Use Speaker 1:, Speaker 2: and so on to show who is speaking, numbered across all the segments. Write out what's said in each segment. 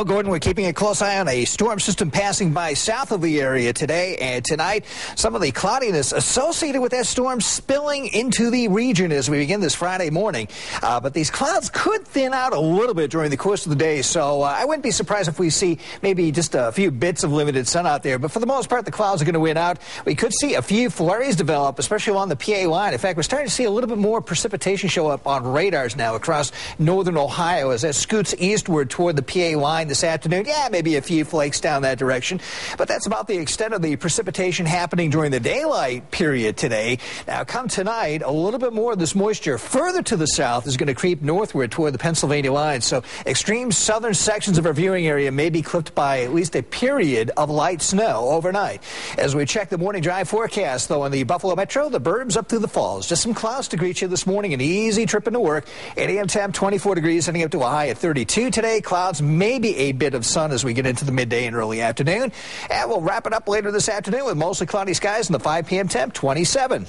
Speaker 1: Well, Gordon, we're keeping a close eye on a storm system passing by south of the area today and tonight. Some of the cloudiness associated with that storm spilling into the region as we begin this Friday morning. But these clouds could thin out a little bit during the course of the day, so I wouldn't be surprised if we see maybe just a few bits of limited sun out there. But for the most part, the clouds are going to win out. We could see a few flurries develop, especially along the PA line. In fact, we're starting to see a little bit more precipitation show up on radars now across northern Ohio as that scoots eastward toward the PA line this afternoon. Yeah, maybe a few flakes down that direction, but that's about the extent of the precipitation happening during the daylight period today. Now, come tonight, a little bit more of this moisture further to the south is going to creep northward toward the Pennsylvania line, so extreme southern sections of our viewing area may be clipped by at least a period of light snow overnight. As we check the morning drive forecast, though, in the Buffalo Metro, the burbs up through the falls. Just some clouds to greet you this morning, an easy trip into work. 8 a.m. temp, 24 degrees, heading up to a high at 32 today. Clouds, maybe a bit of sun as we get into the midday and early afternoon. And we'll wrap it up later this afternoon with mostly cloudy skies in the 5 p.m. temp, 27.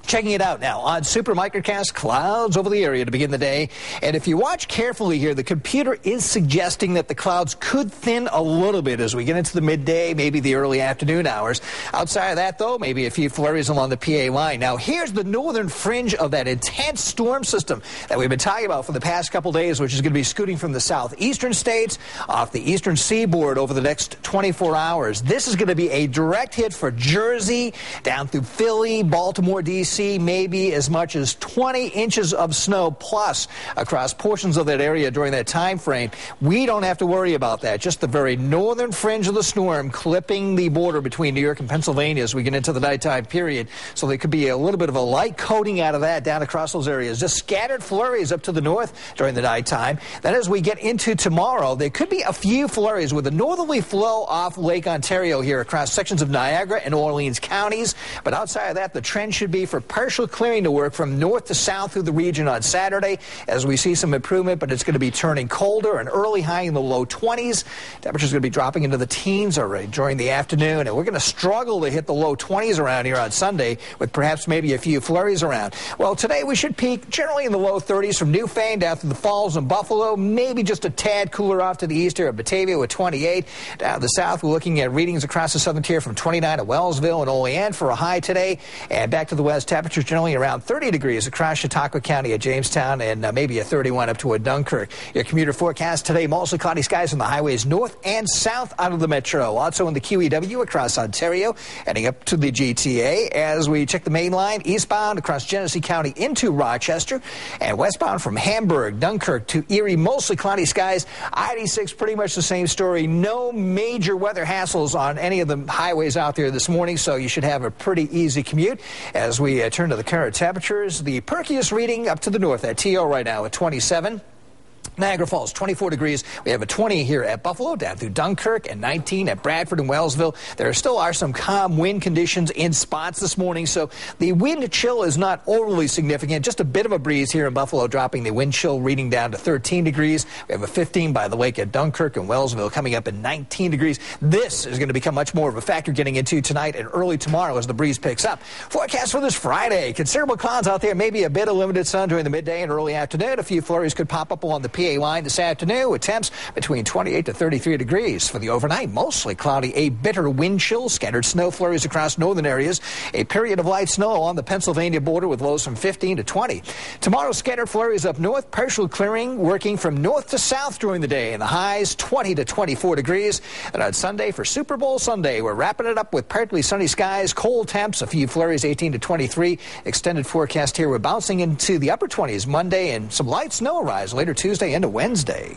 Speaker 1: Checking it out now on Super Microcast, clouds over the area to begin the day. And if you watch carefully here, the computer is suggesting that the clouds could thin a little bit as we get into the midday, maybe the early afternoon hours. Outside of that, though, maybe a few flurries along the PA line. Now, here's the northern fringe of that intense storm system that we've been talking about for the past couple days, which is going to be scooting from the southeastern states off the eastern seaboard over the next 24 hours. This is going to be a direct hit for Jersey, down through Philly, Baltimore, D.C., maybe as much as 20 inches of snow plus across portions of that area during that time frame. We don't have to worry about that. Just the very northern fringe of the storm clipping the border between New York and Pennsylvania as we get into the nighttime period. So there could be a little bit of a light coating out of that down across those areas. Just scattered flurries up to the north during the nighttime. Then as we get into tomorrow, there could be a few flurries with a northerly flow off Lake Ontario here across sections of Niagara and Orleans counties. But outside of that, the trend should be for partial clearing to work from north to south through the region on Saturday as we see some improvement, but it's going to be turning colder, an early high in the low 20s. Temperatures going to be dropping into the teens already during the afternoon, and we're going to struggle to hit the low 20s around here on Sunday with perhaps maybe a few flurries around. Well, today we should peak generally in the low 30s from Newfane down through the Falls and Buffalo, maybe just a tad cooler off to the east here at Batavia with 28. Down to the south, we're looking at readings across the southern tier from 29 at Wellsville and Olean for a high today, and back to the west, temperatures generally around 30 degrees across Chautauqua County at Jamestown and maybe a 31 up toward Dunkirk. Your commuter forecast today, mostly cloudy skies on the highways north and south out of the metro. Also in the QEW across Ontario, heading up to the GTA as we check the main line eastbound across Genesee County into Rochester and westbound from Hamburg, Dunkirk to Erie, mostly cloudy skies. I-86 pretty much the same story. No major weather hassles on any of the highways out there this morning, so you should have a pretty easy commute. As we turn to the current temperatures, the perkiest reading up to the north at TO right now at 27. Niagara Falls, 24 degrees. We have a 20 here at Buffalo, down through Dunkirk, and 19 at Bradford and Wellsville. There still are some calm wind conditions in spots this morning, so the wind chill is not overly significant. Just a bit of a breeze here in Buffalo, dropping the wind chill reading down to 13 degrees. We have a 15 by the lake at Dunkirk and Wellsville, coming up at 19 degrees. This is going to become much more of a factor getting into tonight and early tomorrow as the breeze picks up. Forecast for this Friday, considerable clouds out there, maybe a bit of limited sun during the midday and early afternoon. A few flurries could pop up along the PA line this afternoon with temps between 28 to 33 degrees. For the overnight, mostly cloudy, a bitter wind chill, scattered snow flurries across northern areas, a period of light snow along the Pennsylvania border with lows from 15 to 20. Tomorrow, scattered flurries up north, partial clearing working from north to south during the day, and the highs 20 to 24 degrees. And on Sunday, for Super Bowl Sunday, we're wrapping it up with partly sunny skies, cold temps, a few flurries 18 to 23. Extended forecast here, we're bouncing into the upper 20s Monday and some light snow rise later Tuesday into Wednesday.